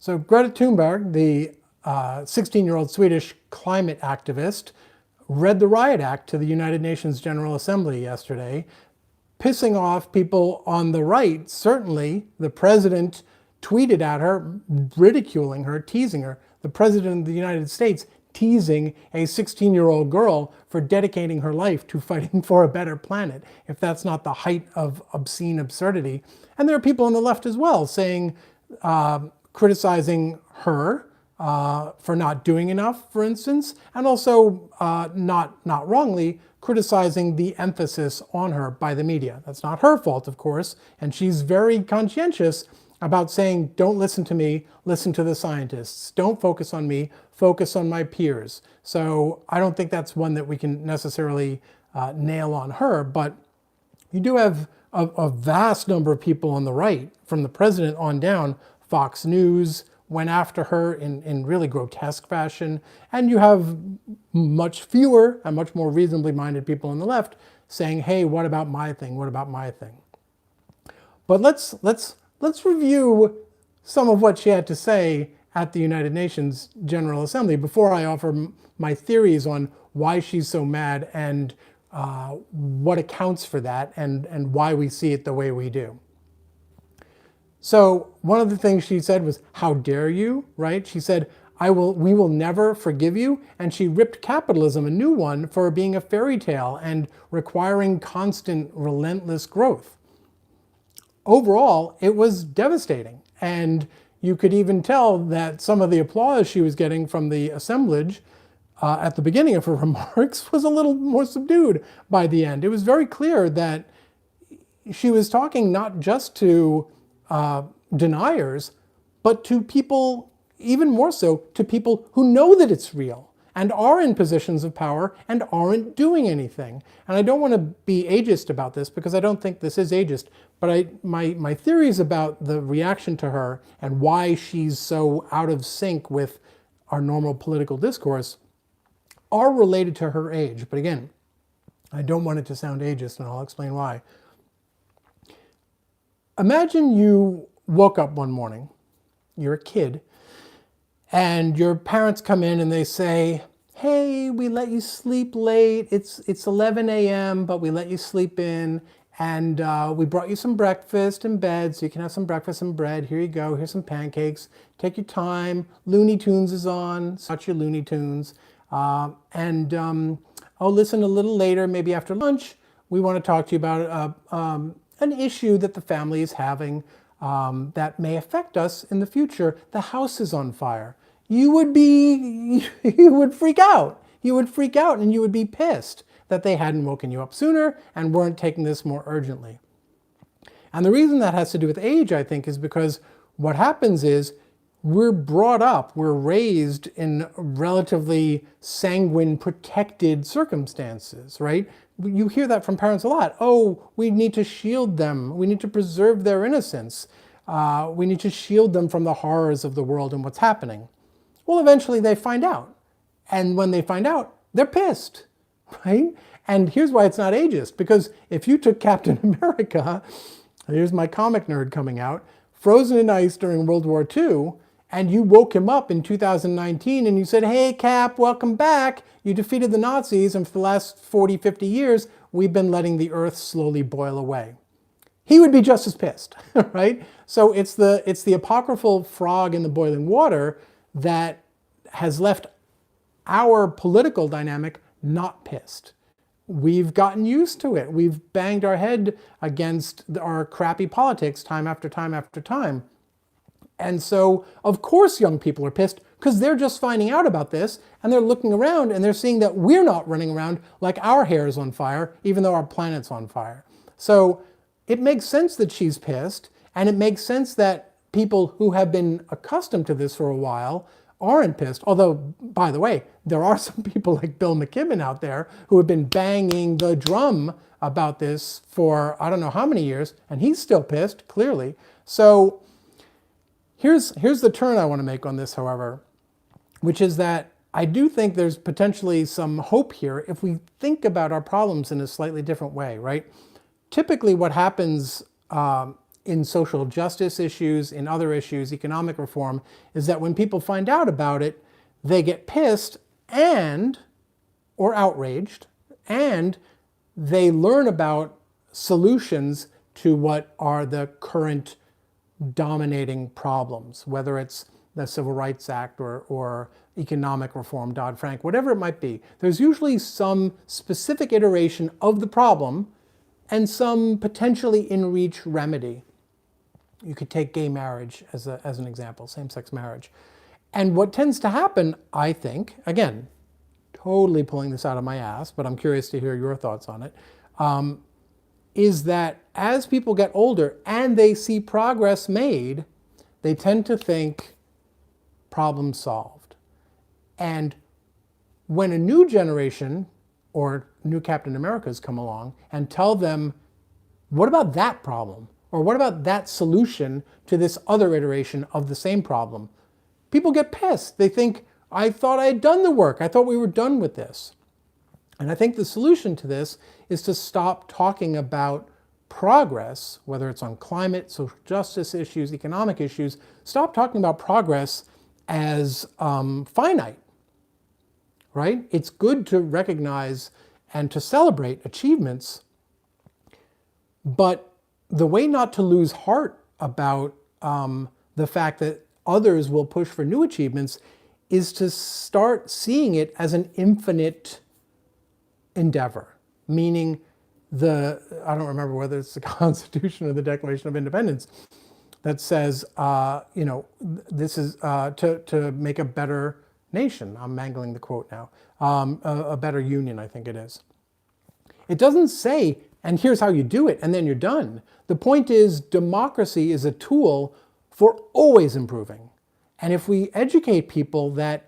So Greta Thunberg, the 16-year-old Swedish climate activist, read the Riot Act to the United Nations General Assembly yesterday, pissing off people on the right. Certainly, the president tweeted at her, ridiculing her, teasing her. The president of the United States teasing a 16-year-old girl for dedicating her life to fighting for a better planet, if that's not the height of obscene absurdity. And there are people on the left as well saying, criticizing her for not doing enough, for instance, and also not wrongly criticizing the emphasis on her by the media. That's not her fault, of course, and she's very conscientious about saying, don't listen to me, listen to the scientists. Don't focus on me, focus on my peers. So I don't think that's one that we can necessarily nail on her, but you do have a vast number of people on the right, from the president on down. Fox News went after her in really grotesque fashion, and you have much fewer and much more reasonably minded people on the left saying, hey, what about my thing? What about my thing? But let's review some of what she had to say at the United Nations General Assembly before I offer my theories on why she's so mad and what accounts for that and why we see it the way we do. So one of the things she said was, how dare you, right? She said, we will never forgive you. And she ripped capitalism a new one for being a fairy tale and requiring constant, relentless growth. Overall, it was devastating. And you could even tell that some of the applause she was getting from the assemblage at the beginning of her remarks was a little more subdued by the end. It was very clear that she was talking not just to deniers, but to people, even more so, to people who know that it's real and are in positions of power and aren't doing anything. And I don't want to be ageist about this because I don't think this is ageist, but my theories about the reaction to her and why she's so out of sync with our normal political discourse are related to her age. But again, I don't want it to sound ageist, and I'll explain why. Imagine you woke up one morning, you're a kid, and your parents come in and they say, hey, we let you sleep late, it's 11 a.m., but we let you sleep in, and we brought you some breakfast in bed, so you can have some breakfast and bread. Here you go, here's some pancakes, take your time, Looney Tunes is on, watch your Looney Tunes, oh, listen a little later, maybe after lunch, we want to talk to you about an issue that the family is having that may affect us in the future. The house is on fire. You would freak out. You would freak out and you would be pissed that they hadn't woken you up sooner and weren't taking this more urgently. And the reason that has to do with age, I think, is because what happens is we're brought up, we're raised in relatively sanguine, protected circumstances, right? You hear that from parents a lot. Oh, we need to shield them. We need to preserve their innocence. We need to shield them from the horrors of the world and what's happening. Well, eventually they find out. And when they find out, they're pissed, right? And here's why it's not ageist. Because if you took Captain America, here's my comic nerd coming out, frozen in ice during World War II, and you woke him up in 2019 and you said, hey, Cap, welcome back. You defeated the Nazis, and for the last 40, 50 years, we've been letting the earth slowly boil away. He would be just as pissed, right? So it's the apocryphal frog in the boiling water that has left our political dynamic not pissed. We've gotten used to it. We've banged our head against our crappy politics time after time after time. And so, of course, young people are pissed because they're just finding out about this and they're looking around and they're seeing that we're not running around like our hair is on fire, even though our planet's on fire. So it makes sense that she's pissed, and it makes sense that people who have been accustomed to this for a while aren't pissed. Although, by the way, there are some people like Bill McKibben out there who have been banging the drum about this for I don't know how many years, and he's still pissed, clearly. So here's the turn I want to make on this, however, which is that I do think there's potentially some hope here if we think about our problems in a slightly different way, right? Typically what happens in social justice issues, in other issues, economic reform, is that when people find out about it, they get pissed or outraged, and they learn about solutions to what are the current dominating problems, whether it's the Civil Rights Act or economic reform, Dodd-Frank, whatever it might be. There's usually some specific iteration of the problem and some potentially in-reach remedy. You could take gay marriage as an example, same-sex marriage. And what tends to happen, I think, again, totally pulling this out of my ass, but I'm curious to hear your thoughts on it, is that as people get older and they see progress made, they tend to think problem solved. And when a new generation or new Captain Americas come along and tell them, what about that problem? Or what about that solution to this other iteration of the same problem? People get pissed. They think, I thought I had done the work. I thought we were done with this. And I think the solution to this is to stop talking about progress, whether it's on climate, social justice issues, economic issues. Stop talking about progress as finite, right? It's good to recognize and to celebrate achievements, but the way not to lose heart about the fact that others will push for new achievements is to start seeing it as an infinite endeavor, meaning I don't remember whether it's the Constitution or the Declaration of Independence that says, this is to make a better nation. I'm mangling the quote now. A better union, I think it is. It doesn't say, and here's how you do it, and then you're done. The point is, democracy is a tool for always improving. And if we educate people that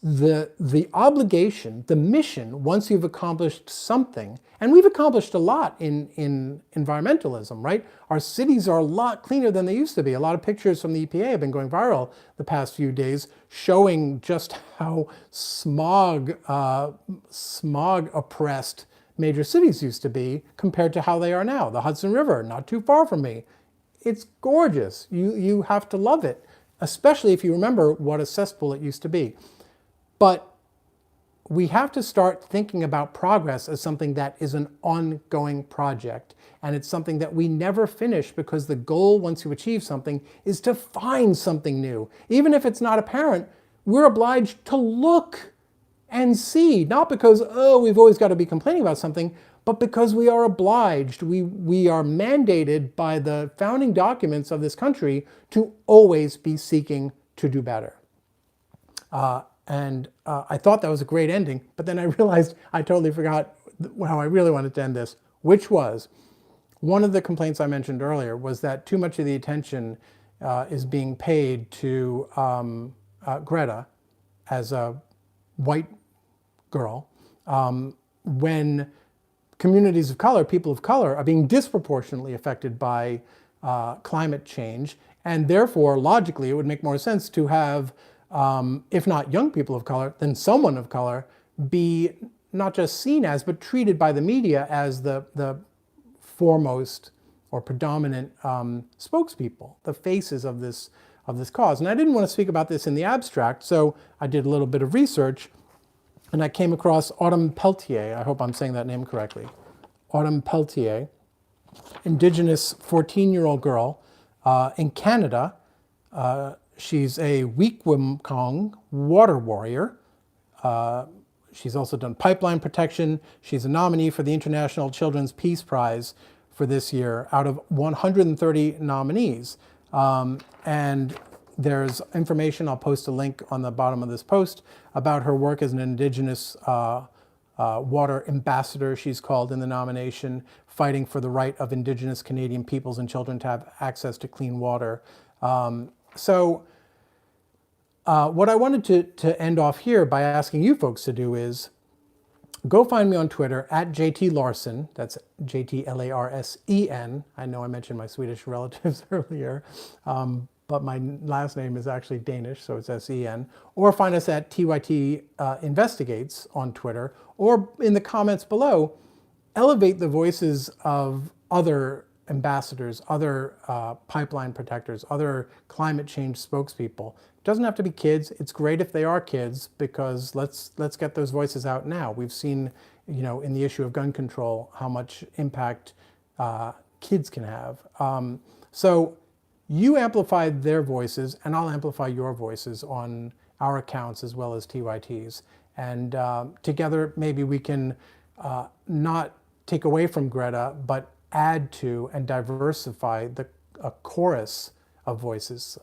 the obligation, the mission, once you've accomplished something, and we've accomplished a lot in environmentalism, right? Our cities are a lot cleaner than they used to be. A lot of pictures from the EPA have been going viral the past few days showing just how smog-oppressed major cities used to be compared to how they are now. The Hudson River, not too far from me. It's gorgeous. You have to love it, especially if you remember what a cesspool it used to be. But we have to start thinking about progress as something that is an ongoing project. And it's something that we never finish, because the goal, once you achieve something, is to find something new. Even if it's not apparent, we're obliged to look and see, not because, we've always got to be complaining about something, but because we are obliged, we are mandated by the founding documents of this country to always be seeking to do better. And I thought that was a great ending, but then I realized I totally forgot how I really wanted to end this, which was one of the complaints I mentioned earlier was that too much of the attention is being paid to Greta as a white girl, when communities of color, people of color, are being disproportionately affected by climate change. And therefore, logically, it would make more sense to have, if not young people of color, then someone of color be not just seen as, but treated by the media as the foremost or predominant spokespeople, the faces of this cause. And I didn't want to speak about this in the abstract, so I did a little bit of research, and I came across Autumn Peltier. I hope I'm saying that name correctly. Autumn Peltier, Indigenous 14-year-old girl in Canada. She's a Weequampong water warrior. She's also done pipeline protection. She's a nominee for the International Children's Peace Prize for this year out of 130 nominees. And there's information, I'll post a link on the bottom of this post, about her work as an Indigenous water ambassador, she's called in the nomination, fighting for the right of Indigenous Canadian peoples and children to have access to clean water. So what I wanted to end off here by asking you folks to do is go find me on Twitter at JT Larsen. That's JTLARSEN. I know I mentioned my Swedish relatives earlier, but my last name is actually Danish, so it's SEN. Or find us at TYT Investigates on Twitter, or in the comments below, elevate the voices of other ambassadors, other pipeline protectors, other climate change spokespeople. It doesn't have to be kids. It's great if they are kids, because let's get those voices out now. We've seen, in the issue of gun control, how much impact kids can have. So you amplify their voices, and I'll amplify your voices on our accounts as well as TYT's. And together, maybe we can not take away from Greta, but add to and diversify a chorus of voices.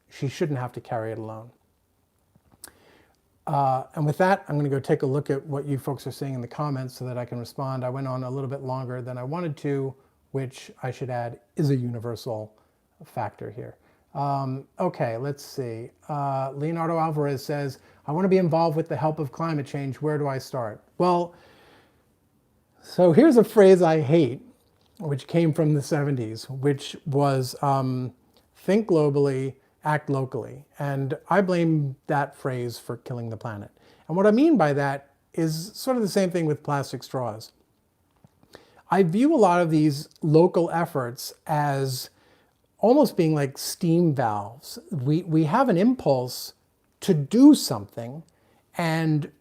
She shouldn't have to carry it alone. And with that, I'm going to go take a look at what you folks are saying in the comments so that I can respond. I went on a little bit longer than I wanted to, which I should add is a universal factor here. Okay, let's see. Leonardo Alvarez says, I want to be involved with the help of climate change. Where do I start? Well, so here's a phrase I hate, which came from the 70s, which was think globally, act locally. And I blame that phrase for killing the planet. And what I mean by that is sort of the same thing with plastic straws. I view a lot of these local efforts as almost being like steam valves. We have an impulse to do something, and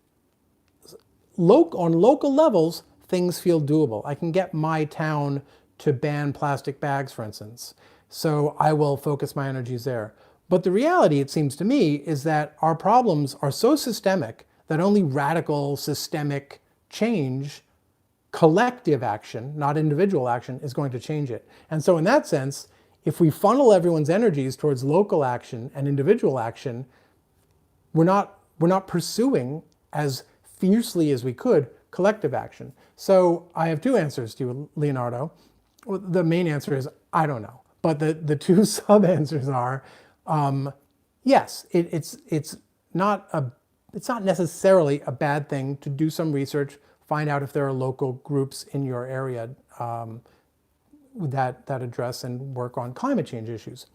on local levels, things feel doable. I can get my town to ban plastic bags, for instance. So I will focus my energies there. But the reality, it seems to me, is that our problems are so systemic that only radical systemic change, collective action, not individual action, is going to change it. And so in that sense, if we funnel everyone's energies towards local action and individual action, we're not pursuing as fiercely as we could collective action. So I have two answers to you, Leonardo. The main answer is, I don't know. But the two sub-answers are, yes, it's not necessarily a bad thing to do some research, find out if there are local groups in your area that address and work on climate change issues.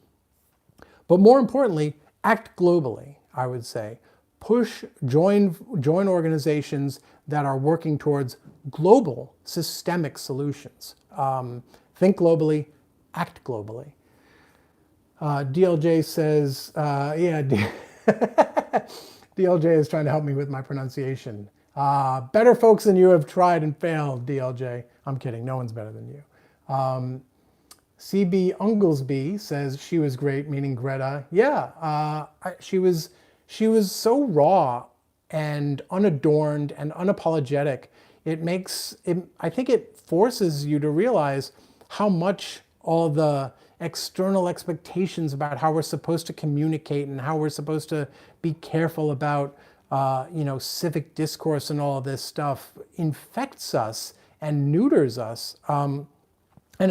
But more importantly, act globally, I would say. Join organizations that are working towards global systemic solutions. Think globally, act globally. DLJ says, DLJ is trying to help me with my pronunciation. Better folks than you have tried and failed, DLJ. I'm kidding, no one's better than you. CB Unglesby says she was great, meaning Greta. Yeah, she was so raw and unadorned and unapologetic. I think it forces you to realize how much all the external expectations about how we're supposed to communicate and how we're supposed to be careful about civic discourse and all of this stuff infects us and neuters us. And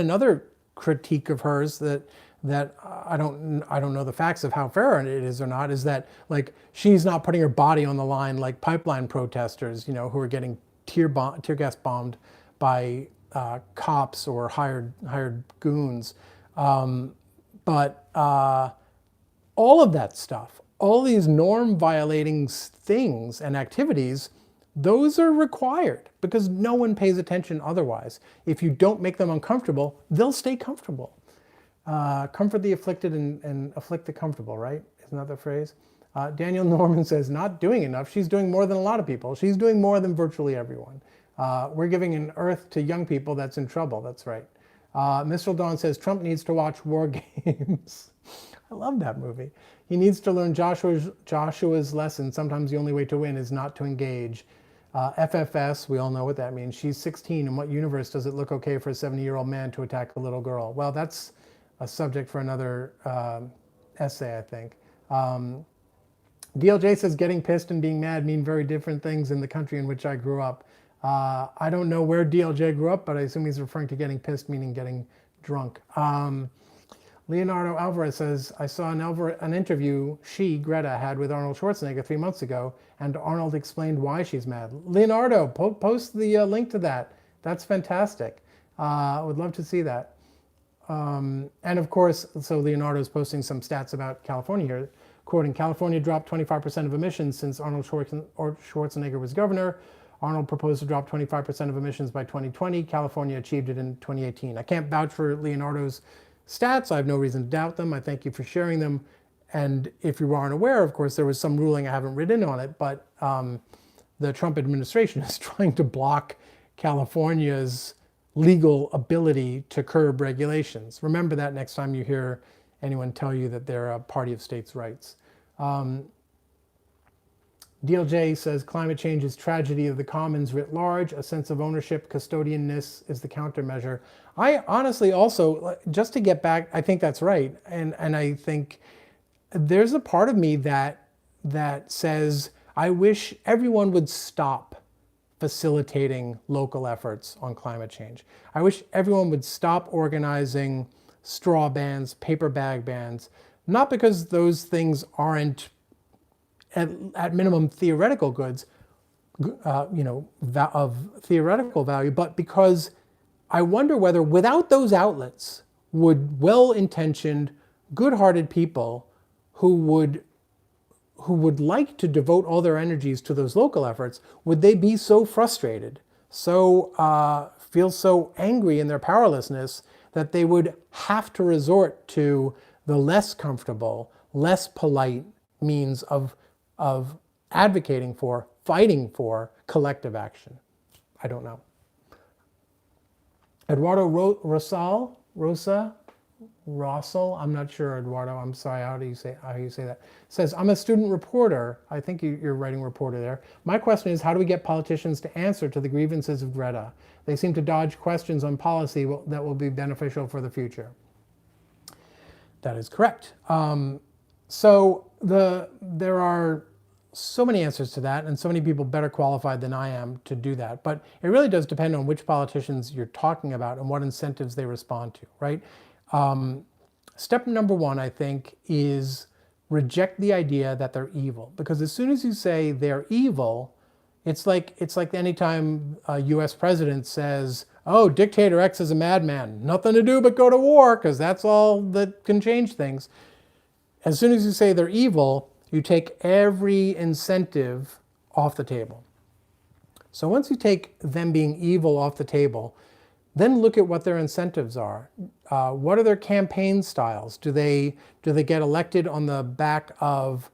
another critique of hers that I don't know the facts of how fair it is or not, is that like she's not putting her body on the line like pipeline protesters, who are getting tear gas bombed by cops or hired goons. But all of that stuff, all these norm violating things and activities, those are required because no one pays attention otherwise. If you don't make them uncomfortable, they'll stay comfortable. Comfort the afflicted and afflict the comfortable, right? Isn't that the phrase? Daniel Norman says, not doing enough. She's doing more than a lot of people. She's doing more than virtually everyone. We're giving an earth to young people that's in trouble. That's right. Mr. Dawn says, Trump needs to watch War Games. I love that movie. He needs to learn Joshua's lesson. Sometimes the only way to win is not to engage. FFS, we all know what that means. She's 16. In what universe does it look okay for a 70-year-old man to attack a little girl? Well, that's a subject for another essay, I think. DLJ says getting pissed and being mad mean very different things in the country in which I grew up. I don't know where DLJ grew up, but I assume he's referring to getting pissed, meaning getting drunk. Leonardo Alvarez says, I saw an interview Greta, had with Arnold Schwarzenegger 3 months ago, and Arnold explained why she's mad. Leonardo, post the link to that. That's fantastic. I would love to see that. And of course, so Leonardo's posting some stats about California here, quoting, California dropped 25% of emissions since Arnold Schwarzenegger was governor. Arnold proposed to drop 25% of emissions by 2020. California achieved it in 2018. I can't vouch for Leonardo's stats. I have no reason to doubt them. I thank you for sharing them. And if you aren't aware, of course, there was some ruling, I haven't read in on it, but the Trump administration is trying to block California's legal ability to curb regulations. Remember that next time you hear anyone tell you that they're a party of states' rights. DLJ says climate change is tragedy of the commons writ large. A sense of ownership, custodianness is the countermeasure. I honestly also, just to get back, I think that's right. And I think there's a part of me that says, I wish everyone would stop facilitating local efforts on climate change. I wish everyone would stop organizing straw bans, paper bag bans, not because those things aren't at minimum theoretical goods, of theoretical value, but because I wonder whether without those outlets would well-intentioned, good-hearted people who would like to devote all their energies to those local efforts, would they be so frustrated, so feel so angry in their powerlessness that they would have to resort to the less comfortable, less polite means of advocating for, fighting for collective action? I don't know. Eduardo Rossell, I'm not sure, Eduardo, I'm sorry, how you say that, says, I'm a student reporter. I think you're writing reporter there. My question is, how do we get politicians to answer to the grievances of Greta? They seem to dodge questions on policy that will be beneficial for the future. That is correct. So there are so many answers to that, and so many people better qualified than I am to do that. But it really does depend on which politicians you're talking about and what incentives they respond to, right? Step number one, I think, is reject the idea that they're evil. Because as soon as you say they're evil, it's like anytime a US president says, oh, dictator X is a madman, nothing to do but go to war, because that's all that can change things. As soon as you say they're evil, you take every incentive off the table. So once you take them being evil off the table, then look at what their incentives are. What are their campaign styles? Do they get elected on the back of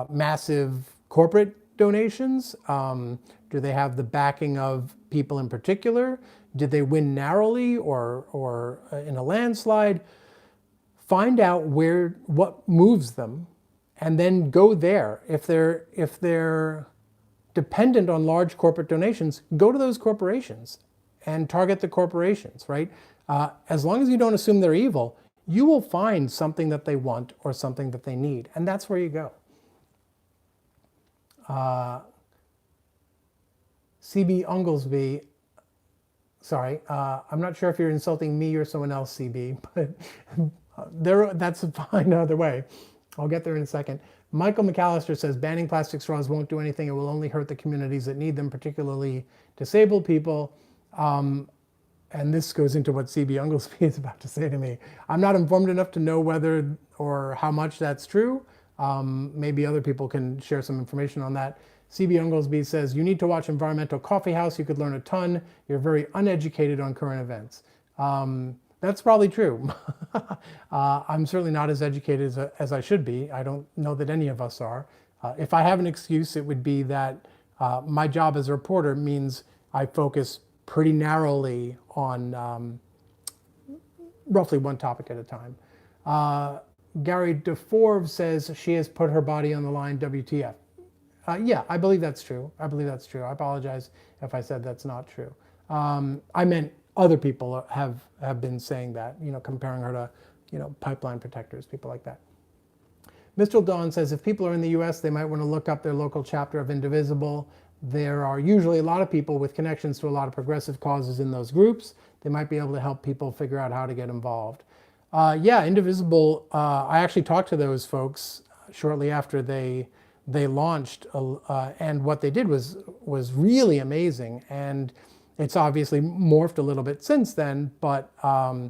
massive corporate donations? Do they have the backing of people in particular? Did they win narrowly or in a landslide? Find out what moves them, and then go there. If they're dependent on large corporate donations, go to those corporations and target the corporations, right? As long as you don't assume they're evil, you will find something that they want or something that they need, and that's where you go. CB Unglesby, sorry, I'm not sure if you're insulting me or someone else, CB, but that's fine either way. I'll get there in a second. Michael McAllister says banning plastic straws won't do anything. It will only hurt the communities that need them, particularly disabled people. And this goes into what CB Unglesby is about to say to me. I'm not informed enough to know whether or how much that's true. Maybe other people can share some information on that. CB Unglesby says, you need to watch Environmental Coffee House. You could learn a ton. You're very uneducated on current events. That's probably true. I'm certainly not as educated as I should be. I don't know that any of us are. If I have an excuse, it would be that my job as a reporter means I focus pretty narrowly on roughly one topic at a time. Gary DeForve says she has put her body on the line, WTF. Yeah, I believe that's true. I apologize if I said that's not true. I meant other people have been saying that, comparing her to, pipeline protectors, people like that. Mr. Dawn says, if people are in the US, they might want to look up their local chapter of Indivisible. There are usually a lot of people with connections to a lot of progressive causes in those groups. They might be able to help people figure out how to get involved. Yeah, Indivisible, I actually talked to those folks shortly after they launched, and what they did was really amazing. And it's obviously morphed a little bit since then, but I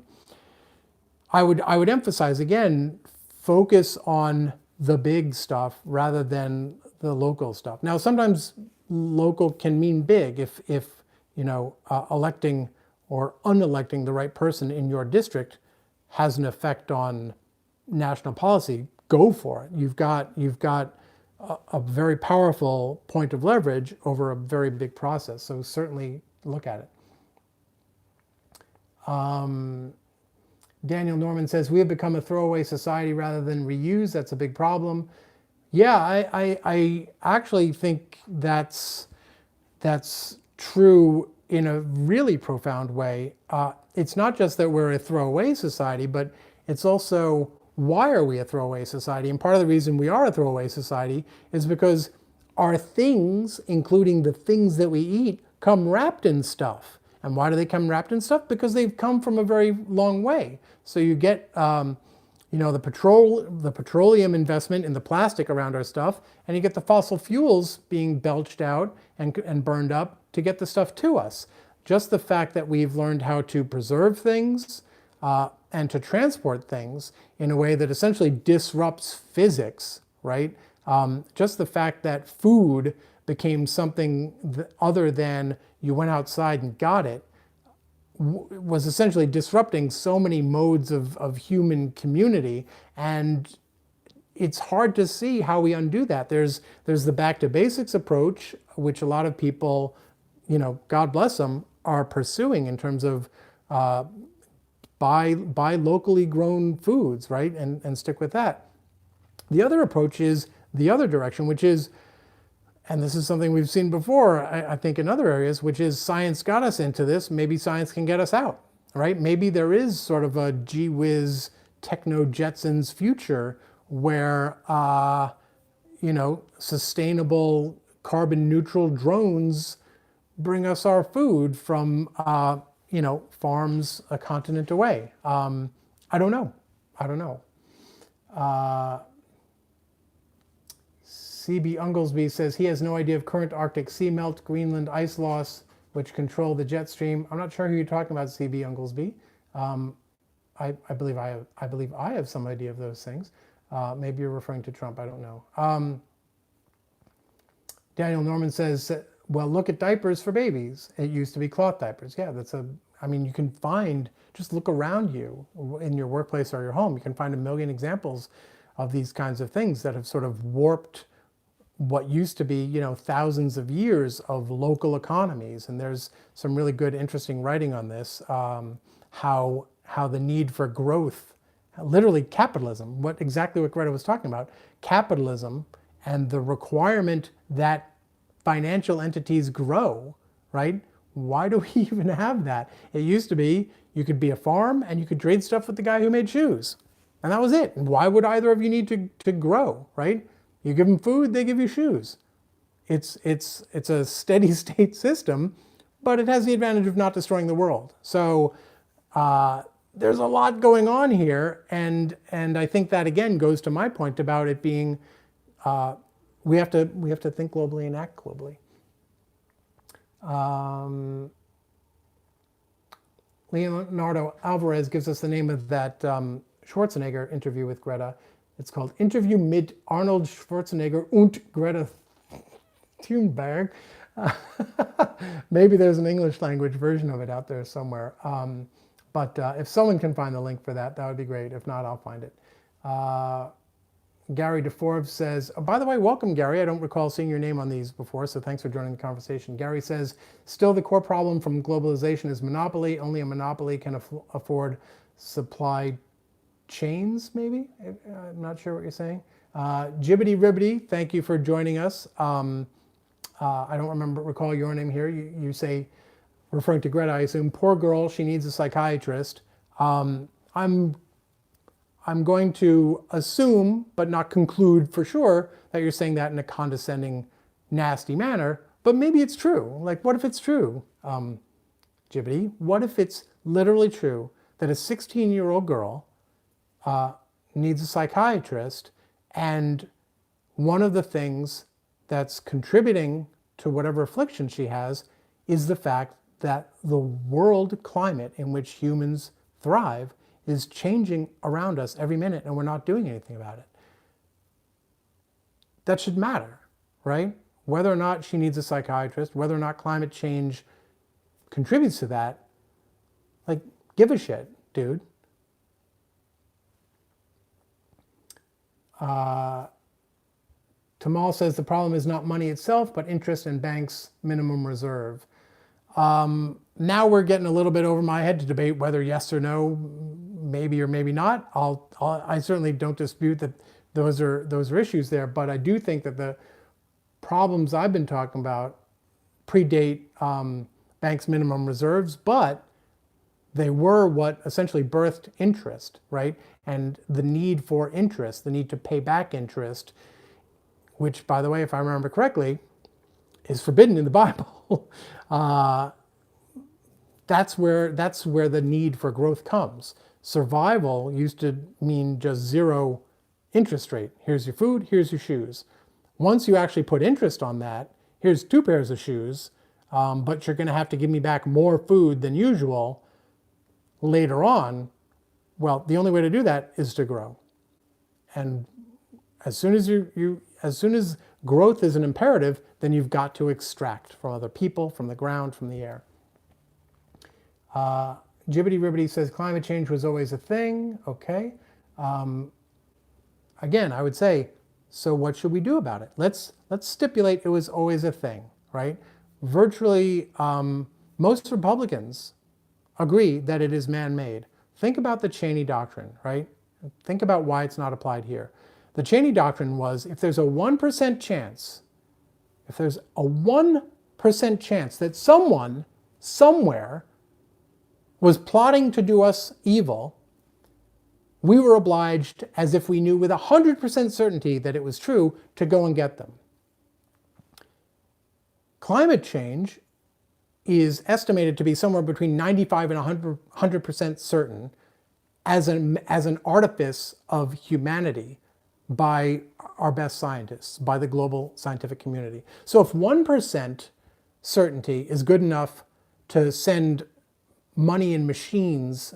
would emphasize again, focus on the big stuff rather than the local stuff. Now, sometimes local can mean big. If electing or unelecting the right person in your district has an effect on national policy, go for it. You've got a very powerful point of leverage over a very big process. So certainly look at it. Daniel Norman says, we have become a throwaway society rather than reuse. That's a big problem. Yeah, I actually think that's true in a really profound way. It's not just that we're a throwaway society, but it's also, why are we a throwaway society? And part of the reason we are a throwaway society is because our things, including the things that we eat, come wrapped in stuff. And why do they come wrapped in stuff? Because they've come from a very long way. So you get the petroleum investment in the plastic around our stuff, and you get the fossil fuels being belched out and burned up to get the stuff to us. Just the fact that we've learned how to preserve things and to transport things in a way that essentially disrupts physics, right? Just the fact that food became something other than you went outside and got it was essentially disrupting so many modes of human community, and it's hard to see how we undo that. There's the back to basics approach, which a lot of people, God bless them, are pursuing in terms of buy locally grown foods, right, and stick with that. The other approach is the other direction, which is, and this is something we've seen before, I think in other areas, which is science got us into this, maybe science can get us out, right? Maybe there is sort of a gee whiz techno Jetsons future where, sustainable carbon neutral drones bring us our food from, farms a continent away. I don't know. CB Unglesby says he has no idea of current Arctic sea melt, Greenland ice loss, which control the jet stream. I'm not sure who you're talking about, CB Unglesby. I believe I have some idea of those things. Maybe you're referring to Trump. I don't know. Daniel Norman says, well, look at diapers for babies. It used to be cloth diapers. Yeah, you can find, just look around you in your workplace or your home. You can find a million examples of these kinds of things that have sort of warped what used to be, thousands of years of local economies. And there's some really good, interesting writing on this, how the need for growth, literally capitalism, exactly what Greta was talking about, capitalism and the requirement that financial entities grow, right? Why do we even have that? It used to be, you could be a farm and you could trade stuff with the guy who made shoes. And that was it. And why would either of you need to grow, right? You give them food, they give you shoes. It's a steady state system, but it has the advantage of not destroying the world. So there's a lot going on here, and I think that again goes to my point about it being we have to think globally and act globally. Leonardo Alvarez gives us the name of that Schwarzenegger interview with Greta. It's called Interview mit Arnold Schwarzenegger und Greta Thunberg. Maybe there's an English language version of it out there somewhere. But if someone can find the link for that, that would be great. If not, I'll find it. Gary DeForve says, oh, by the way, welcome, Gary. I don't recall seeing your name on these before, so thanks for joining the conversation. Gary says, still the core problem from globalization is monopoly. Only a monopoly can afford supply chains, maybe? I'm not sure what you're saying. Jibbity Ribbity, thank you for joining us. I don't recall your name here. You say, referring to Greta, I assume, poor girl, she needs a psychiatrist. I'm going to assume, but not conclude for sure, that you're saying that in a condescending, nasty manner, but maybe it's true. Like, what if it's true, Jibbity? What if it's literally true that a 16-year-old girl needs a psychiatrist, and one of the things that's contributing to whatever affliction she has is the fact that the world climate in which humans thrive is changing around us every minute, and we're not doing anything about it. That should matter, right? whether or not she needs a psychiatrist, whether or not climate change contributes to that, like, give a shit, dude. Tamal says the problem is not money itself, but interest and banks' minimum reserve. Now we're getting a little bit over my head to debate whether yes or no, maybe or maybe not. I certainly don't dispute that those are issues there, but I do think that the problems I've been talking about predate banks' minimum reserves, but they were what essentially birthed interest, right? And the need for interest, the need to pay back interest, which, by the way, if I remember correctly, is forbidden in the Bible. That's where the need for growth comes. Survival used to mean just zero interest rate. Here's your food, here's your shoes. Once you actually put interest on that, here's 2 pairs of shoes, but you're going to have to give me back more food than usual later on. Well, the only way to do that is to grow. And as soon as growth is an imperative, then you've got to extract from other people, from the ground, from the air. Jibbity Ribbity says climate change was always a thing. Okay. Again, I would say, so what should we do about it? Let's stipulate it was always a thing, right? Virtually most Republicans agree that it is man-made. Think about the Cheney Doctrine, right? Think about why it's not applied here. The Cheney Doctrine was, if there's a 1% chance, that someone, somewhere, was plotting to do us evil, we were obliged, as if we knew with 100% certainty that it was true, to go and get them. Climate change is estimated to be somewhere between 95 and 100% certain as an artifice of humanity by our best scientists, by the global scientific community. So if 1% certainty is good enough to send men and machines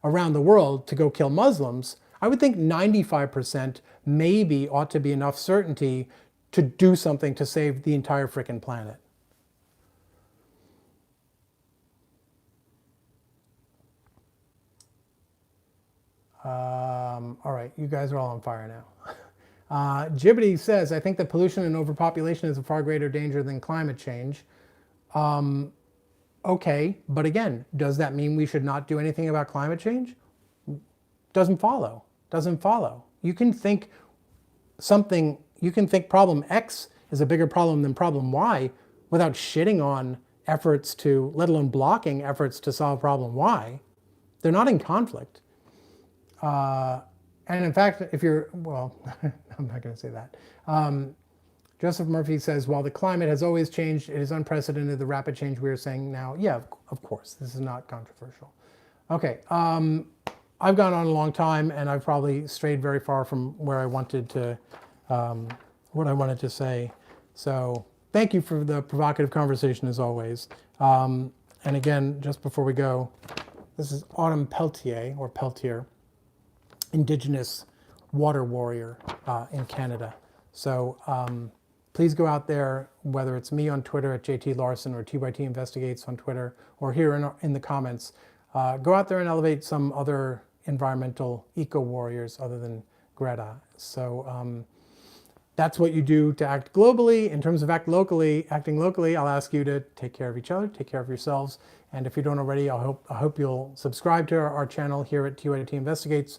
around the world to go kill Muslims, I would think 95% maybe ought to be enough certainty to do something to save the entire frickin' planet. All right, you guys are all on fire now. Jibbity says, I think that pollution and overpopulation is a far greater danger than climate change. Okay, but again, does that mean we should not do anything about climate change? Doesn't follow. Doesn't follow. You can think problem X is a bigger problem than problem Y without shitting on efforts to, let alone blocking efforts to solve problem Y. They're not in conflict. And in fact, if you're, well, I'm not going to say that. Joseph Murphy says, while the climate has always changed, it is unprecedented, the rapid change we are saying now. Yeah, of course, this is not controversial. Okay, I've gone on a long time and I've probably strayed very far from where I wanted to, what I wanted to say. So thank you for the provocative conversation as always. And again, just before we go, this is Autumn Peltier, or Peltier, Indigenous water warrior in Canada. So please go out there, whether it's me on Twitter at JT Larson or TYT Investigates on Twitter, or here in the comments, go out there and elevate some other environmental eco-warriors other than Greta. So that's what you do to act globally. In terms of acting locally, I'll ask you to take care of each other, take care of yourselves. And if you don't already, I hope you'll subscribe to our channel here at TYT Investigates.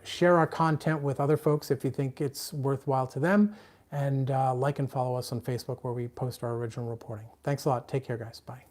Share our content with other folks if you think it's worthwhile to them. And like and follow us on Facebook where we post our original reporting. Thanks a lot. Take care, guys. Bye.